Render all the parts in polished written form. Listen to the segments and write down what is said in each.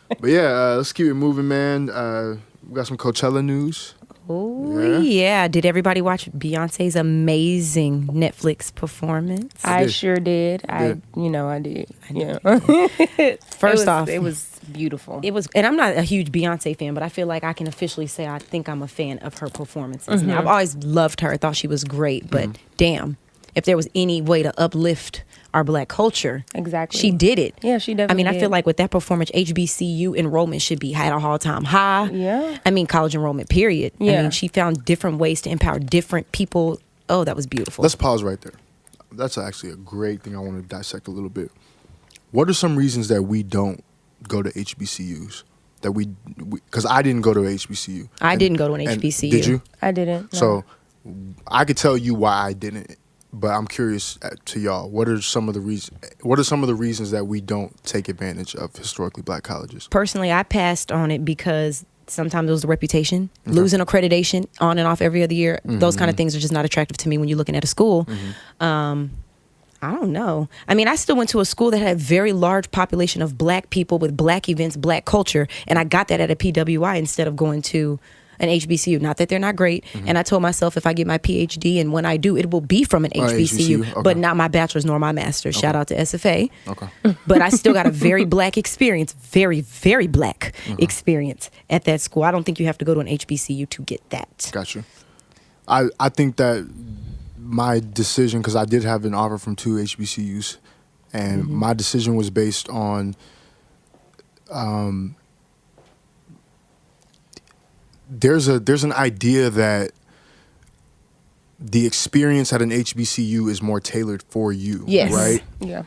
But yeah, let's keep it moving, man. We got some Coachella news. Oh, yeah. Did everybody watch Beyonce's amazing Netflix performance? I sure did. I did. Yeah. First off, it was beautiful. It was, and I'm not a huge Beyonce fan, but I feel like I can officially say I think I'm a fan of her performances. Now, I've always loved her. I thought she was great, but damn, if there was any way to uplift our Black culture, exactly, she did it. Yeah, she definitely I feel like with that performance, HBCU enrollment should be at a all-time high. Yeah. College enrollment, period. Yeah. She found different ways to empower different people. Oh, that was beautiful. Let's pause right there. That's actually a great thing I want to dissect a little bit. What are some reasons that we don't go to HBCUs? That because I didn't go to HBCU. I didn't go to an HBCU. Did you? I didn't. No. So I could tell you why I didn't, but I'm curious to y'all. What are some of the reasons that we don't take advantage of historically Black colleges? Personally, I passed on it because sometimes it was the reputation, losing accreditation on and off every other year. Those kind of things are just not attractive to me when you're looking at a school. I don't know. I still went to a school that had a very large population of Black people with Black events, Black culture, and I got that at a PWI instead of going to an HBCU. Not that they're not great. And I told myself if I get my PhD and when I do, it will be from an HBCU, okay. but not my bachelor's nor my master's. Okay. Shout out to SFA. Okay. But I still got a very Black experience, very, very Black experience at that school. I don't think you have to go to an HBCU to get that. Got you. I think that my decision, because I did have an offer from 2 HBCUs, and my decision was based on there's an idea that the experience at an HBCU is more tailored for you, yes. right? Yeah.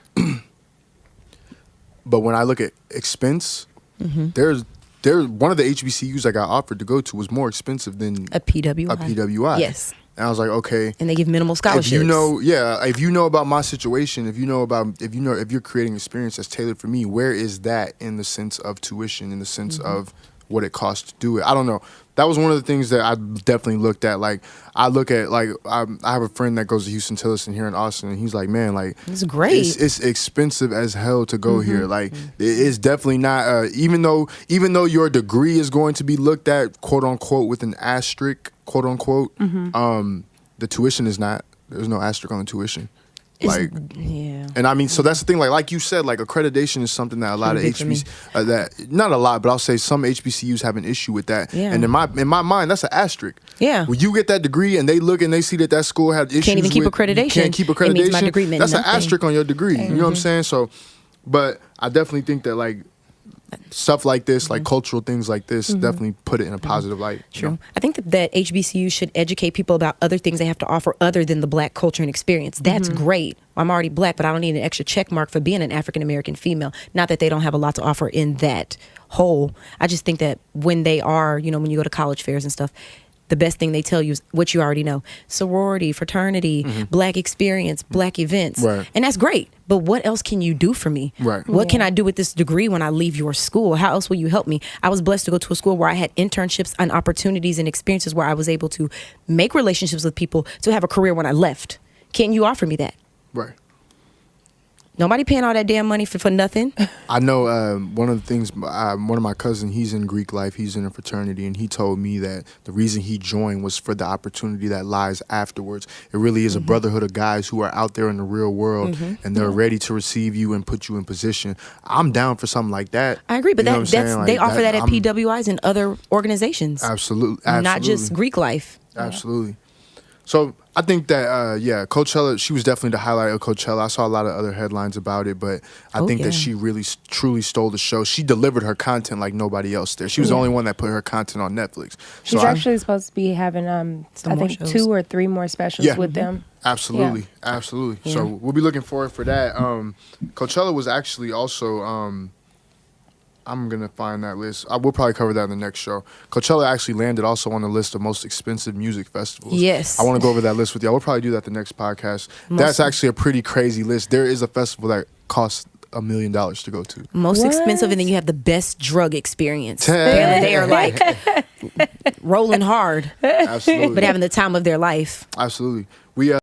But when I look at expense, there's one of the HBCUs I got offered to go to was more expensive than a PWI. A PWI. Yes. And I was like, okay. And they give minimal scholarships. If you know about my situation, if you're creating an experience that's tailored for me, where is that in the sense of tuition, in the sense of what it costs to do it? I don't know. That was one of the things that I definitely looked at. Like, I look at, like, I have a friend that goes to Houston Tillerson here in Austin, and he's like, man, like, it's great. It's expensive as hell to go here. Like, it's definitely not, even though your degree is going to be looked at, quote unquote, with an asterisk, quote unquote, the tuition is not. There's no asterisk on the tuition. And so that's the thing. Like you said, like accreditation is something that a lot of HBCUs, that not a lot, but I'll say some HBCUs have an issue with that. Yeah. And in my mind, that's an asterisk. Yeah. When you get that degree and they look and they see that school had issues, can't even keep accreditation. Can't keep accreditation. It means my degree meant that's nothing. an asterisk on your degree. You know what I'm saying? So, but I definitely think that like stuff like this, like cultural things like this, definitely put it in a positive light. True. You know? I think that HBCU should educate people about other things they have to offer other than the Black culture and experience. That's great. I'm already Black, but I don't need an extra check mark for being an African American female. Not that they don't have a lot to offer in that whole. I just think that when they are, when you go to college fairs and stuff, the best thing they tell you is what you already know. Sorority, fraternity, Black experience, Black events. Right. And that's great. But what else can you do for me? Right. What can I do with this degree when I leave your school? How else will you help me? I was blessed to go to a school where I had internships and opportunities and experiences where I was able to make relationships with people to have a career when I left. Can you offer me that? Right. Nobody paying all that damn money for nothing. I know one of the things, one of my cousins, he's in Greek life, he's in a fraternity, and he told me that the reason he joined was for the opportunity that lies afterwards. It really is a brotherhood of guys who are out there in the real world, and they're ready to receive you and put you in position. I'm down for something like that. I agree, but they offer that at PWIs and other organizations. Absolutely. Not just Greek life. Absolutely. So I think that, Coachella, she was definitely the highlight of Coachella. I saw a lot of other headlines about it, but I think that she really truly stole the show. She delivered her content like nobody else there. She was the only one that put her content on Netflix. She's actually supposed to be having, I think, shows. 2 or 3 more specials with them. Absolutely. Yeah. Absolutely. Yeah. So we'll be looking forward for that. Coachella was actually also... I'm going to find that list. We'll probably cover that in the next show. Coachella actually landed also on the list of most expensive music festivals. Yes. I want to go over that list with y'all. We'll probably do that the next podcast. That's actually a pretty crazy list. There is a festival that costs $1 million to go to. Most expensive, and then you have the best drug experience. They are like rolling hard. Absolutely. But having the time of their life. Absolutely. We